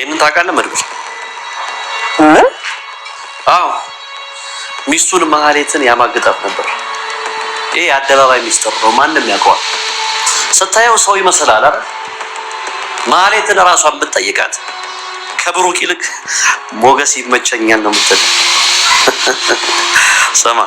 ይሄንን ታውቃለህ መድብር? አዎ ሚስቱን ማህሌትን ያማግጣት ነበር። ይሄ አደባባይ ሚስጥር ነው፣ ማንንም ያውቀዋል። ስታየው ሰው ይመስላል አይደል? ማህሌትን ራሷን ብትጠይቃት ከብሩክ ይልቅ ሞገስ ይመቸኛል ነው የምትለው። ስማ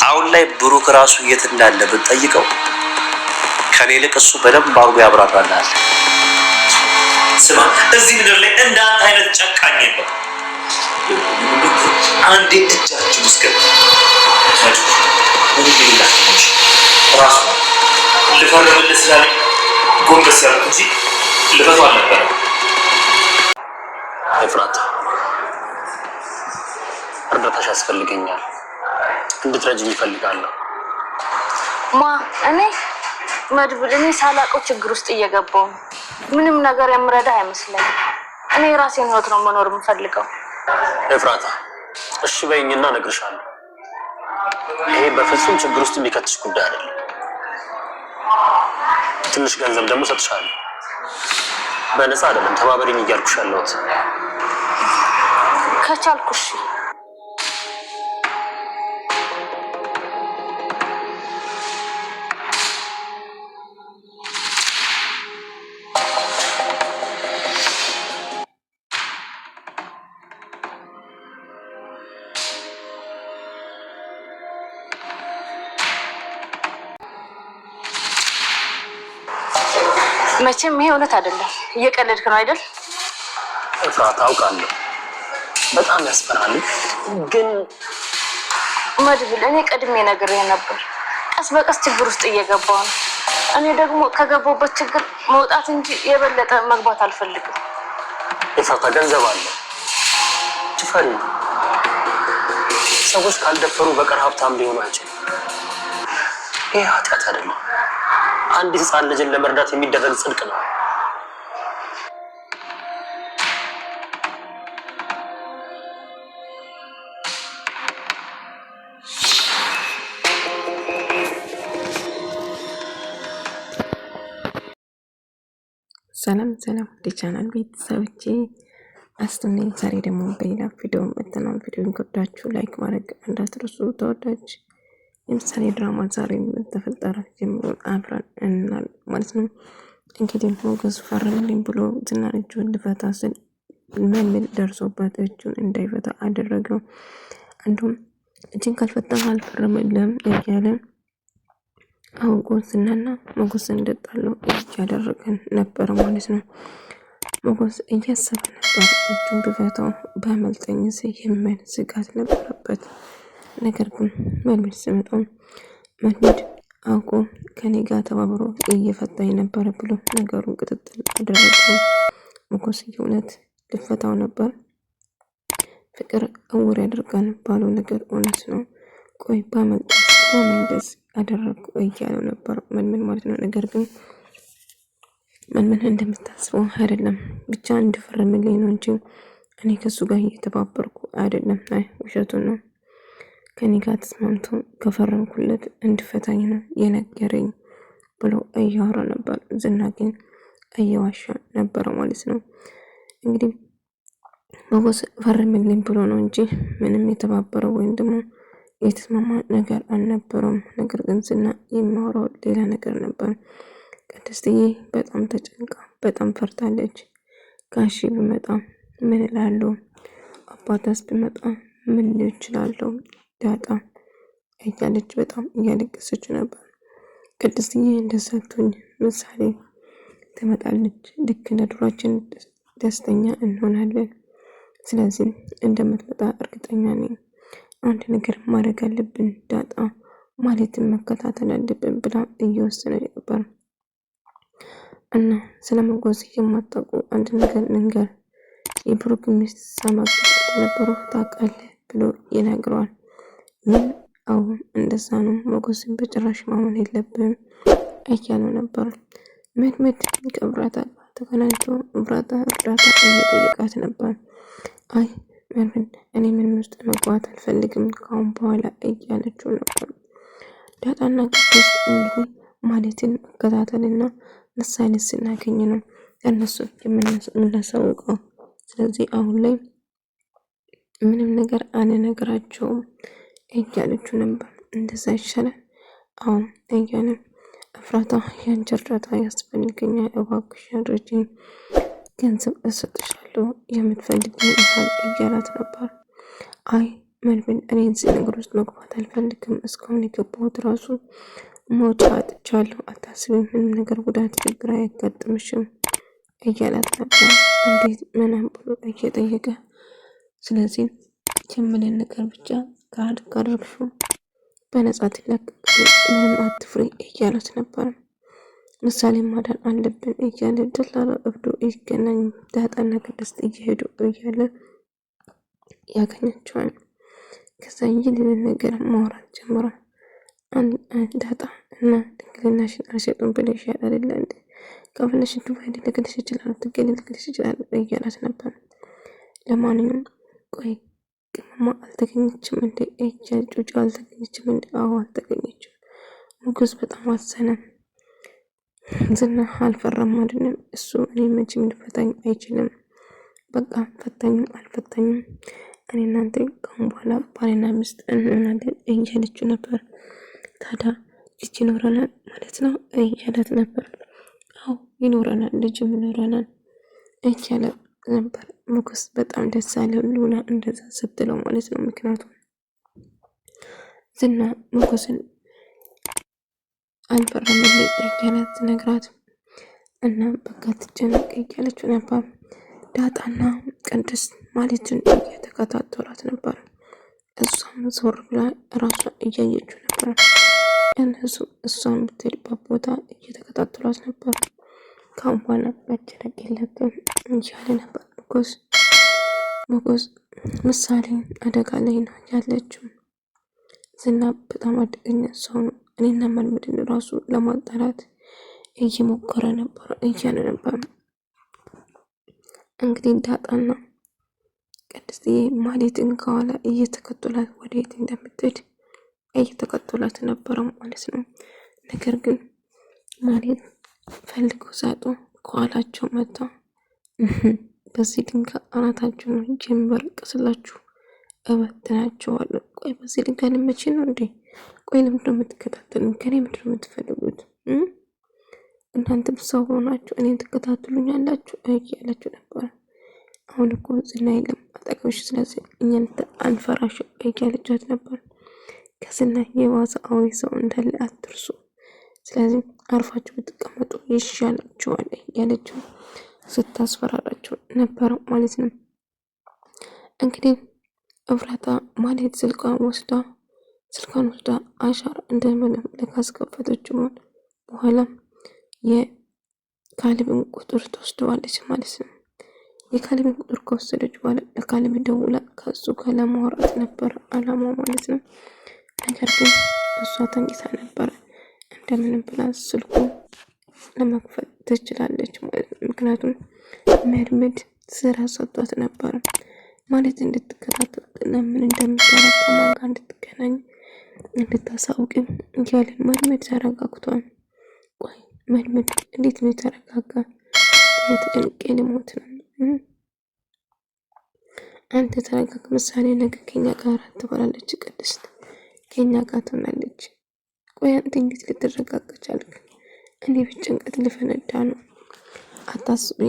አሁን ላይ ብሩክ ራሱ የት እንዳለ ብትጠይቀው ከኔ ይልቅ እሱ በደንብ አድርጎ ያብራራልሃል። ስማ እዚህ ምድር ላይ እንዳንተ አይነት ጨካኝ የለም። አንዴ እጃችሁ ውስጥ ራሱ ልፈርምልህ ስላለኝ ጎንበስ ያልኩ እንጂ ልፈቱ አልነበረም። ኤፍራታ እርዳታሽ ያስፈልገኛል፣ እንድትረጅኝ ይፈልጋለሁ። እኔ መድብል እኔ ሳላውቀው ችግር ውስጥ እየገባው ምንም ነገር የምረዳ አይመስለኝም። እኔ ራሴን ህይወት ነው መኖር የምፈልገው። ኤፍራታ እሺ በይኝና እነግርሻለሁ። ይሄ በፍጹም ችግር ውስጥ የሚከትሽ ጉዳይ አይደለም። ትንሽ ገንዘብ ደግሞ ሰጥሻለሁ። በነፃ አይደለም ተባበሪኝ እያልኩሽ ያለሁት። ከቻልኩሽ መቼም ይሄ እውነት አይደለም። እየቀለድክ ነው አይደል? ኤፍራታ አውቃለሁ በጣም ያስፈራል፣ ግን መድብል እኔ ቀድሜ ነግሬህ ነበር። ቀስ በቀስ ችግር ውስጥ እየገባሁ ነው። እኔ ደግሞ ከገባሁበት ችግር መውጣት እንጂ የበለጠ መግባት አልፈልግም። ኤፍራታ ገንዘብ አለ፣ ትፈሪ። ሰዎች ካልደፈሩ በቀር ሀብታም ሊሆኑ አይችልም። ይሄ ኃጢአት አይደለም። አንድ ህፃን ልጅን ለመርዳት የሚደረግ ጽድቅ ነው። ሰላም ለቻናል ቤተሰቦቼ አስተነኝ። ዛሬ ደግሞ በሌላ ቪዲዮ መጥተናል። ቪዲዮን ከወዳችሁ ላይክ ማድረግ እንዳትረሱ። ተወዳጅ የምሳሌ ድራማ ዛሬ ተፈጠረ ጀምሮ አብረን እናል ማለት ነው። እንግዲህ ሞገስ ፈርምልኝ ብሎ ዝናን እጁን ልፈታ ስል መልል ደርሶበት እጁን እንዳይፈታ አደረገው። እንዲሁም እጅን ካልፈታህ አልፈርምልህም እያለ አውቆ ዝናና ሞገስ እንደጣሉ እያደረገን ነበር ማለት ነው። ሞገስ እያሰበ ነበር እጁን ቢፈታው በመልጠኝ የሚል ስጋት ነበረበት። ነገር ግን መልመድ ሲመጣው መልመድ አውቆ ከኔ ጋር ተባብሮ እየፈታኝ ነበር ብሎ ነገሩን ቅጥጥል አደረገው። ሞገስ እውነት ልፈታው ነበር። ፍቅር እውር ያደርጋል ባለው ነገር እውነት ነው። ቆይ ባመልጥ ለምን ደስ አደረኩ እያለው ነበር ምን ማለት ነው። ነገር ግን ምን እንደምታስበው አይደለም። ብቻ እንድፈርምልኝ ነው እንጂ እኔ ከሱ ጋር እየተባበርኩ አይደለም። አይ ውሸቱን ነው። ከኔ ጋር ተስማምቶ ከፈረምኩለት እንድፈታኝ ነው የነገረኝ ብሎ እያወራ ነበር። ዝና ግን እየዋሻ ነበር ማለት ነው። እንግዲህ ሞገስ ፈርምልኝ ብሎ ነው እንጂ ምንም የተባበረው ወይም ደግሞ የተስማማ ነገር አልነበረም። ነገር ግን ዝና የሚያወራው ሌላ ነገር ነበር። ቅድስትዬ በጣም ተጨንቃ በጣም ፈርታለች። ጋሺ ቢመጣ ምን እላለሁ? አባታስ ቢመጣ ምን እችላለሁ? ዳጣ እያለች በጣም እያለቀሰች ነበር። ቅድስትዬ እንደሰጡኝ ምሳሌ ትመጣለች። ልክ እንደ ድሯችን ደስተኛ እንሆናለን። ስለዚህ እንደምትመጣ እርግጠኛ ነኝ። አንድ ነገር ማድረግ አለብን ዳጣ ማለትን መከታተል አለብን ብላ እየወሰነ ነበር። እና ስለ ሞገስ የማታውቁ አንድ ነገር ልንገር፣ የብሩክ ሚስት ሳማግጥ ነበረው ታውቃለህ ብሎ ይነግረዋል። ምን? አዎ እንደዛ ነው። ሞገስን በጭራሽ ማመን የለብም እያለው ነበር። መድመድ ከብራታ ተገናኝቶ ብራታ እርዳታ እየጠየቃት ነበር። አይ መድመድ እኔ ምን ውስጥ መግባት አልፈልግም ካሁን በኋላ እያለችው ነበር። ዳጣና ቅድስት እንግዲህ ማለትን መከታተልና ምሳሌ ስናገኝ ነው እነሱ የምናሳውቀው። ስለዚህ አሁን ላይ ምንም ነገር አንነግራቸውም እያለችው ነበር። እንደዛ ይሻላል አሁን እያለን እፍራታ ያንቺ እርዳታ ያስፈልገኛል፣ እባክሽ እርጂኝ፣ ገንዘብ እሰጥሻለሁ የምትፈልጊውን ያህል እያላት ነበር። አይ መልበል እኔ እዚህ ነገር ውስጥ መግባት አልፈልግም። እስካሁን የገባሁት ራሱ መውጫ አጥቻለሁ። አታስቢ፣ ምንም ነገር ጉዳት ችግር አያጋጥምሽም እያላት ነበር። እንዴት ምናምን ብሎ እየጠየቀ ስለዚህ የምልን ነገር ብቻ ካደረግሽው በነጻ ትለቀቂያለሽ፣ ምንም አትፍሪ እያላት ነበር። ምሳሌ ማዳን አለብን እያለ ደላላ እብዶ ይገናኝ ዳጣና ቅድስት እየሄዱ እያለ ያገኛቸዋል። ከዛ ይህንን ነገር ማውራት ጀምሯል። ዳጣ እና ድንግልናሽን አልሸጡም ብለሻል አይደል እንዴ? ከፈለሽ ዱባይ ልልክልሽ ይችላል፣ ትገኝ ልልክልሽ ይችላል እያላት ነበር። ለማንኛውም ቆይ ቅመማ አልተገኘችም እንዴ? ጩጫ አልተገኘችም እንዴ? አዎ አልተገኘችም። ሞገስ በጣም አዘነ። ዝና አልፈራም አይደለም እሱ እኔ መቼም ሊፈታኝ አይችልም። በቃ ፈታኝም አልፈታኝም እኔ እናንተ ከአሁን በኋላ ባልና ሚስት እንሆናለን እያለችው ነበር። ታዲያ ልጅ ይኖረናል ማለት ነው እያለት ነበር። አዎ ይኖረናል፣ ልጅም ይኖረናል እያለ ነበር። ሞገስ በጣም ደስ አለው ሉላ እንደዛ ስትለው ማለት ነው። ምክንያቱም ዝና ሞገስን አልፈራም እያለት ነግራት እና በቃ ትጨነቅ እያለችው ነበር። ዳጣና ቅድስት ማለትን እየተከታተሏት ነበር። እሷም ዞር ብላ ራሷ እያየችው ነበር። እነሱ እሷን ብትሄድበት ቦታ እየተከታተሏት ነበር። ካሁን በኋላ መጨነቅ የለብን እያለ ነበር ሞገስ ምሳሌ አደጋ ላይ ነው ያለችው። ዝና በጣም አደገኛ ሰው ነው። እኔና መልመድን ራሱ ለማጣላት እየሞከረ ነበር እያለ ነበር። እንግዲህ ዳጣና ቅድስትዬ ማለትን ከኋላ እየተከተሏት ወደየት እንደምትሄድ እየተከተሏት ነበረ ማለት ነው። ነገር ግን ማለት ፈልገው ሳጡ ከኋላቸው መጣ። በዚህ ድንጋይ አናታቸው ነው ጀንበር ቅስላችሁ እበትናቸዋለሁ። ቆይ በዚህ ድንጋይ ልመቼ ነው እንዴ? ቆይ ለምንድን ነው የምትከታተሉኝ? ከኔ ምንድን ነው የምትፈልጉት? እናንተም ሰው ሆናችሁ እኔን ትከታተሉኝ ያላችሁ እያለችው ነበር። አሁን እኮ ዝና የለም አጠገብሽ፣ ስለዚህ እኛን አንፈራሽ እያለቻት ነበር። ከዝና የዋዛ አዊ ሰው እንዳለ አትርሱ፣ ስለዚህ አርፋችሁ ብትቀመጡ ይሻላችኋል እያለችው ስታስፈራራቸው ነበር ማለት ነው። እንግዲህ እፍራታ ማለት ስልኳን ወስዳ አሻራ እንደምንም ለካስከፈተች በኋላ የካልብን ቁጥር ትወስደዋለች ማለት ነው። የካልብን ቁጥር ከወሰደች በኋላ ለካልብ ደውላ ከሱ ጋር ለማውራት ነበር አላማው ማለት ነው። ነገር ግን እሷ ተኝታ ነበረ። እንደምንም ብላ ስልኩ ለመክፈት ትችላለች ማለት ነው። ምክንያቱም መርምድ ስራ ሰጥቷት ነበረ ማለት እንድትከታተል ምን እንደምታረግ ከማን ጋር እንድትገናኝ እንድታሳውቅም እያለን መርምድ ተረጋግቷል። ቆይ መርምድ እንዴት ነው የተረጋጋ? የተጨንቄ ልሞት ነው። አንተ ተረጋግ፣ ምሳሌ ነገ ከኛ ጋር ትበላለች፣ ቅድስት ከኛ ጋር ትሆናለች። ቆይ አንተ እንዴት ልትረጋጋ ቻልክ? እኔ በጭንቀት ልፈነዳ ነው። አታስቢ፣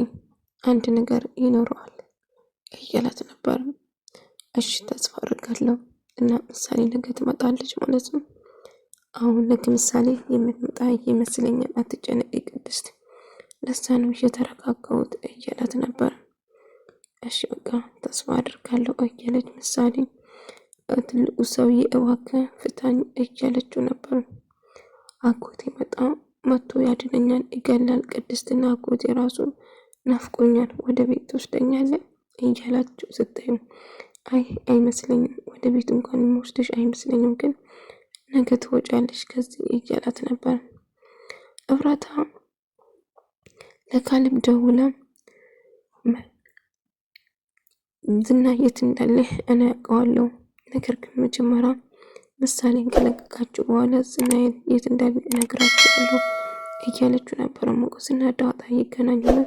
አንድ ነገር ይኖረዋል እያላት ነበር። እሺ ተስፋ አድርጋለሁ እና ምሳሌ ነገ ትመጣለች ማለት ነው። አሁን ነገ ምሳሌ የምትመጣ ይመስለኛል። አትጨነቂ ቅድስት፣ ለዛ ነው እየተረጋጋሁት እያላት ነበር። እሺ በቃ ተስፋ አድርጋለሁ እያለች ምሳሌ ትልቁ ሰውዬ እባክህ ፍታኝ እያለችው ነበር። አጎቴ መጥቶ ያድነኛል፣ ይገላል። ቅድስትና አጎቴ ራሱ ናፍቆኛል፣ ወደ ቤት ትወስደኛለህ እያላችሁ ስታዩ አይ አይመስለኝም፣ ወደ ቤት እንኳን የሚወስድሽ አይመስለኝም፣ ግን ነገ ትወጫለሽ ከዚህ እያላት ነበር። እፍራታ ለካልብ ደውላ ዝና የት እንዳለ እኔ ያውቀዋለሁ፣ ነገር ግን መጀመሪያ ምሳሌን ከለቀቃችሁ በኋላ ዝና የት እንዳለ እነግራችኋለሁ እያለችው ነበረ። ሞገስና ዳጣ ይገናኙና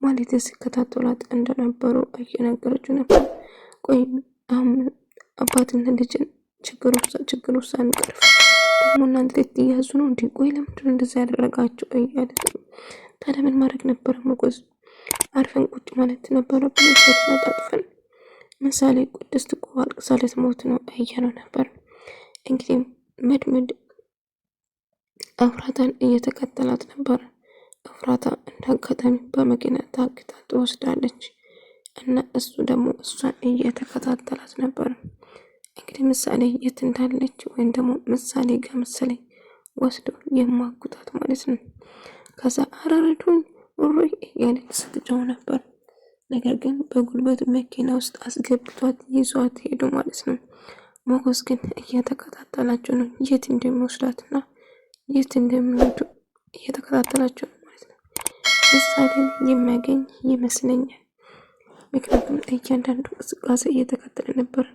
ማለት ሲከታተሏት እንደነበሩ እየነገረችው ነበር። ቆይ አሁን አባትና ልጅን ችግር ውስጥ አንቀርፍ ደግሞ እናንተ ልትያዙ ነው እንዴ? ቆይ ለምንድን እንደዚህ ያደረጋችሁ እያለች ታዲያ ምን ማድረግ ነበረ ሞገስ? አርፈን ቁጭ ማለት ነበረብን። ሰዎችን አጣጥፈን ምሳሌ ቅድስት እኮ አልቅሳ ልትሞት ነው እያለው ነበር። እንግዲህ መድመድ ኤፍራታን እየተከተላት ነበር። ኤፍራታ እንዳጋጣሚ በመኪና ታግታ ትወስዳለች እና እሱ ደግሞ እሷን እየተከታተላት ነበር። እንግዲህ ምሳሌ የት እንዳለች ወይም ደግሞ ምሳሌ ጋር መሰለኝ ወስዶ የማጉታት ማለት ነው። ከዛ አረረዱኝ ሩይ እያለች ስትጮህ ነበር። ነገር ግን በጉልበት መኪና ውስጥ አስገብቷት ይዟት ሄዱ ማለት ነው። ሞገስ ግን እየተከታተላቸው ነው። የት እንደሚወስዳትና የት እንደሚወዱ እየተከታተላቸው ነው ማለት ነው። ምሳሌን የሚያገኝ ይመስለኛል። ምክንያቱም እያንዳንዱ እንቅስቃሴ እየተከተለ ነበር።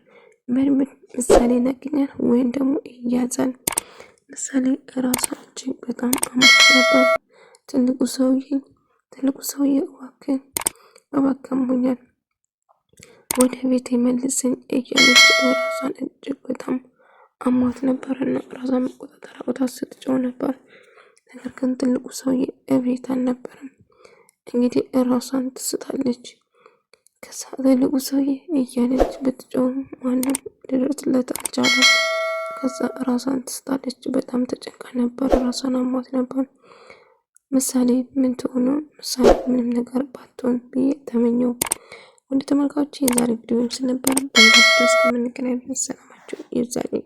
መድመድ ምሳሌ ያገኛል ወይም ደግሞ እያዛል። ምሳሌ ራሷ እጅግ በጣም አማት ነበር። ትልቁ ሰውዬ እባክህ አሞኛል ወደ ቤት መልሰኝ እያለች ራሷን እጅግ በጣም አሟት ነበርና ራሷን መቆጣጠር አቅቷት ስትጮህ ነበር። ነገር ግን ትልቁ ሰውዬ እቤት አልነበረም። እንግዲህ ራሷን ትስታለች። ከዛ ትልቁ ሰውዬ እያለች ብትጮህ ማንም ሊደርስላት አልቻለም። ከዛ ራሷን ትስታለች። በጣም ተጨንቃ ነበር። ራሷን አሟት ነበር። ምሳሌ ምን ትሆኑ? ምሳሌ ምንም ነገር ባትሆን ብዬ ተመኘው። ወደ ተመልካቾች የዛሬ ቪዲዮ ስለነበር በሌላ ቪዲዮ እስከምንገናኝ ሰላማችሁ ይብዛልኝ።